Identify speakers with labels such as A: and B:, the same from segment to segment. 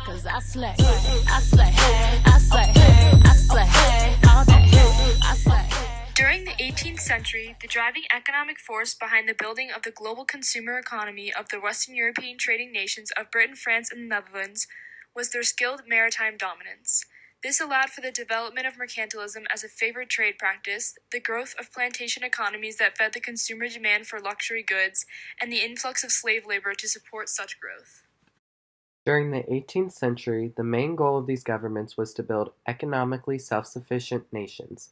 A: 'cause I slay, I slay, I slay, I slay, all day, I slay.
B: During the 18th century, the driving economic force behind the building of the global consumer economy of the Western European trading nations of Britain, France, and the Netherlands was their skilled maritime dominance. This allowed for the development of mercantilism as a favored trade practice, the growth of plantation economies that fed the consumer demand for luxury goods, and the influx of slave labor to support such growth.
C: During the 18th century, the main goal of these governments was to build economically self-sufficient nations.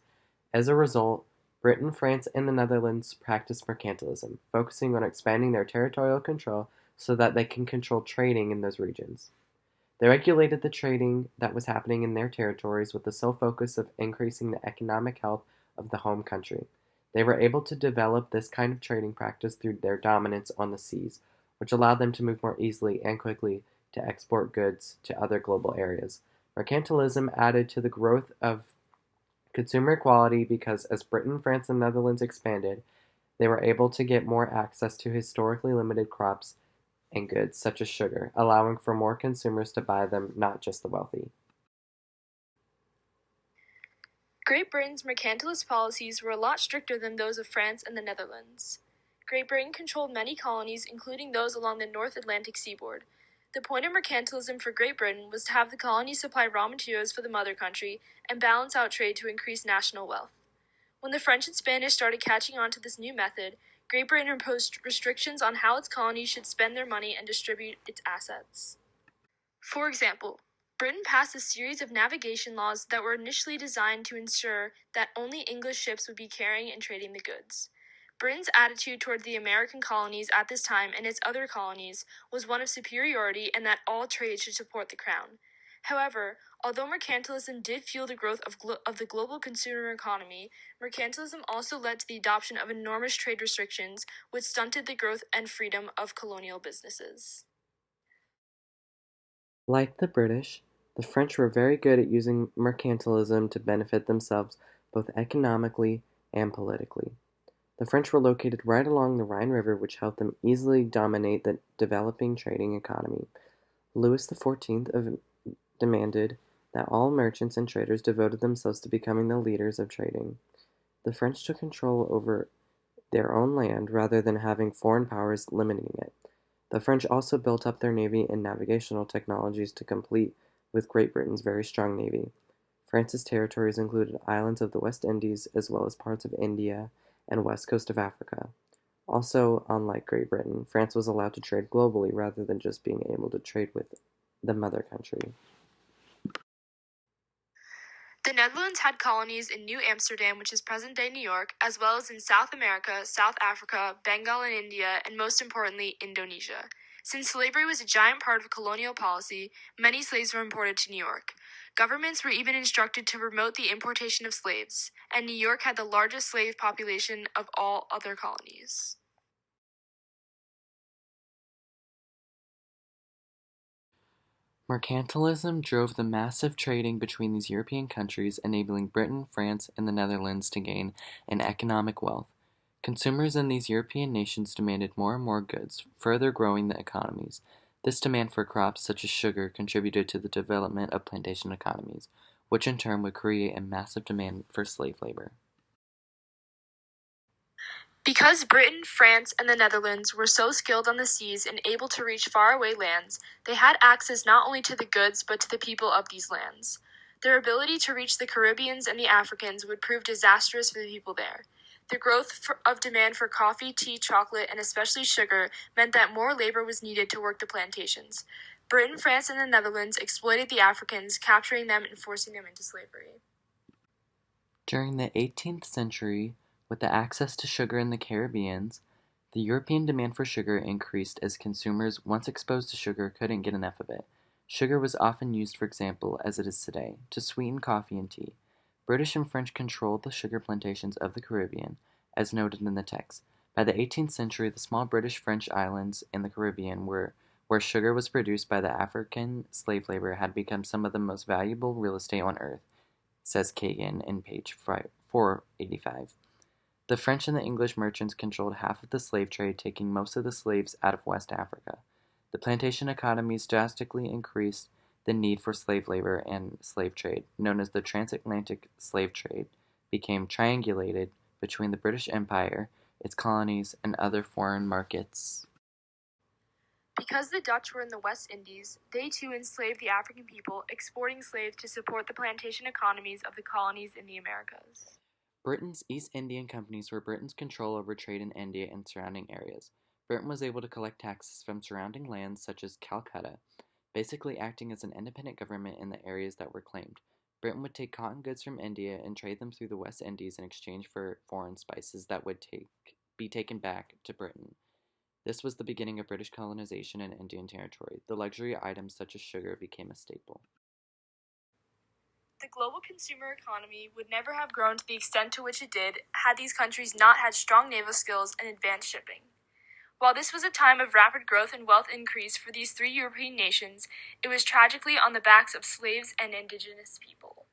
C: As a result, Britain, France, and the Netherlands practiced mercantilism, focusing on expanding their territorial control so that they can control trading in those regions. They regulated the trading that was happening in their territories with the sole focus of increasing the economic health of the home country. They were able to develop this kind of trading practice through their dominance on the seas, which allowed them to move more easily and quickly to export goods to other global areas. Mercantilism added to the growth of consumer equality because as Britain, France, and Netherlands expanded, they were able to get more access to historically limited crops and goods, such as sugar, allowing for more consumers to buy them, not just the wealthy.
B: Great Britain's mercantilist policies were a lot stricter than those of France and the Netherlands. Great Britain controlled many colonies, including those along the North Atlantic seaboard. The point of mercantilism for Great Britain was to have the colonies supply raw materials for the mother country and balance out trade to increase national wealth. When the French and Spanish started catching on to this new method, Great Britain imposed restrictions on how its colonies should spend their money and distribute its assets. For example, Britain passed a series of navigation laws that were initially designed to ensure that only English ships would be carrying and trading the goods. Britain's attitude toward the American colonies at this time and its other colonies was one of superiority and that all trade should support the crown. However, although mercantilism did fuel the growth of the global consumer economy, mercantilism also led to the adoption of enormous trade restrictions, which stunted the growth and freedom of colonial businesses.
C: Like the British, the French were very good at using mercantilism to benefit themselves both economically and politically. The French were located right along the Rhine River, which helped them easily dominate the developing trading economy. Louis XIV demanded that all merchants and traders devoted themselves to becoming the leaders of trading. The French took control over their own land rather than having foreign powers limiting it. The French also built up their navy and navigational technologies to compete with Great Britain's very strong navy. France's territories included islands of the West Indies as well as parts of India and west coast of Africa. Also, unlike Great Britain, France was allowed to trade globally rather than just being able to trade with the mother country.
B: The Netherlands had colonies in New Amsterdam, which is present-day New York, as well as in South America, South Africa, Bengal and India, and most importantly, Indonesia. Since slavery was a giant part of colonial policy, many slaves were imported to New York. Governments were even instructed to promote the importation of slaves, and New York had the largest slave population of all other colonies.
C: Mercantilism drove the massive trading between these European countries, enabling Britain, France, and the Netherlands to gain an economic wealth. Consumers in these European nations demanded more and more goods, further growing the economies. This demand for crops such as sugar contributed to the development of plantation economies, which in turn would create a massive demand for slave labor.
B: Because Britain, France, and the Netherlands were so skilled on the seas and able to reach faraway lands, they had access not only to the goods but to the people of these lands. Their ability to reach the Caribbeans and the Africans would prove disastrous for the people there. The growth of demand for coffee, tea, chocolate, and especially sugar meant that more labor was needed to work the plantations. Britain, France, and the Netherlands exploited the Africans, capturing them and forcing them into slavery.
C: During the 18th century, with the access to sugar in the Caribbean, the European demand for sugar increased as consumers, once exposed to sugar, couldn't get enough of it. Sugar was often used, for example, as it is today, to sweeten coffee and tea. British and French controlled the sugar plantations of the Caribbean, as noted in the text. By the 18th century, the small British-French islands in the Caribbean where sugar was produced by the African slave labor had become some of the most valuable real estate on earth, says Kagan in page 485. The French and the English merchants controlled half of the slave trade, taking most of the slaves out of West Africa. The plantation economies drastically increased the need for slave labor and slave trade, known as the transatlantic slave trade, became triangulated between the British Empire, its colonies, and other foreign markets.
B: Because the Dutch were in the West Indies, they too enslaved the African people, exporting slaves to support the plantation economies of the colonies in the Americas.
C: Britain's East Indian companies were Britain's control over trade in India and surrounding areas. Britain was able to collect taxes from surrounding lands such as Calcutta, basically acting as an independent government in the areas that were claimed. Britain would take cotton goods from India and trade them through the West Indies in exchange for foreign spices that would be taken back to Britain. This was the beginning of British colonization in Indian territory. The luxury items such as sugar became a staple.
B: The global consumer economy would never have grown to the extent to which it did had these countries not had strong naval skills and advanced shipping. While this was a time of rapid growth and wealth increase for these three European nations, it was tragically on the backs of slaves and indigenous people.